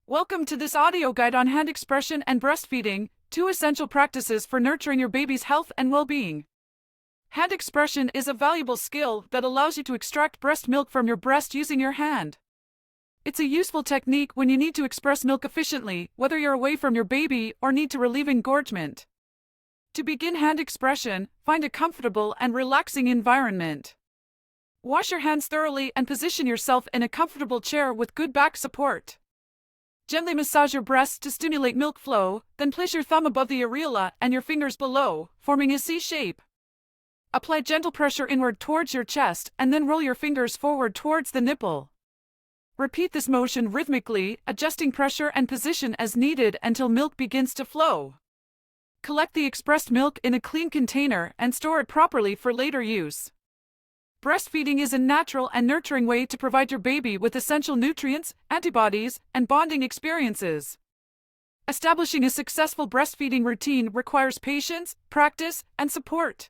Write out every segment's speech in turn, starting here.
Welcome to this audio guide on hand expression and breastfeeding, two essential practices for nurturing your baby's health and well-being. Hand expression is a valuable skill that allows you to extract breast milk from your breast using your hand. It's a useful technique when you need to express milk efficiently, whether you're away from your baby or need to relieve engorgement. To begin hand expression, find a comfortable and relaxing environment. Wash your hands thoroughly and position yourself in a comfortable chair with good back support. Gently massage your breasts to stimulate milk flow, then place your thumb above the areola and your fingers below, forming a C shape. Apply gentle pressure inward towards your chest and then roll your fingers forward towards the nipple. Repeat this motion rhythmically, adjusting pressure and position as needed until milk begins to flow. Collect the expressed milk in a clean container and store it properly for later use. Breastfeeding is a natural and nurturing way to provide your baby with essential nutrients, antibodies, and bonding experiences. Establishing a successful breastfeeding routine requires patience, practice, and support.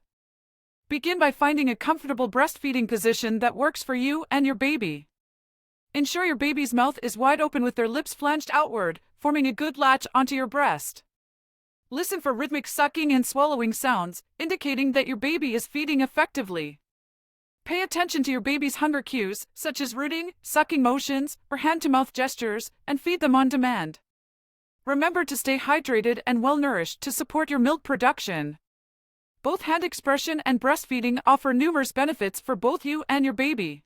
Begin by finding a comfortable breastfeeding position that works for you and your baby. Ensure your baby's mouth is wide open with their lips flanged outward, forming a good latch onto your breast. Listen for rhythmic sucking and swallowing sounds, indicating that your baby is feeding effectively. Pay attention to your baby's hunger cues, such as rooting, sucking motions, or hand-to-mouth gestures, and feed them on demand. Remember to stay hydrated and well-nourished to support your milk production. Both hand expression and breastfeeding offer numerous benefits for both you and your baby.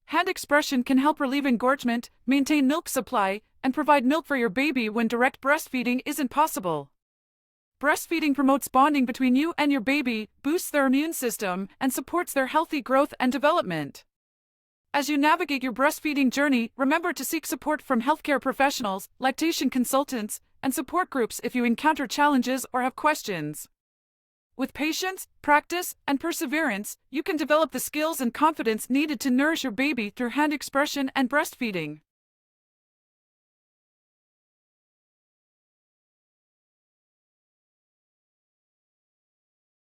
Hand expression can help relieve engorgement, maintain milk supply, and provide milk for your baby when direct breastfeeding isn't possible. Breastfeeding promotes bonding between you and your baby, boosts their immune system, and supports their healthy growth and development. As you navigate your breastfeeding journey, remember to seek support from healthcare professionals, lactation consultants, and support groups if you encounter challenges or have questions. With patience, practice, and perseverance, you can develop the skills and confidence needed to nourish your baby through hand expression and breastfeeding.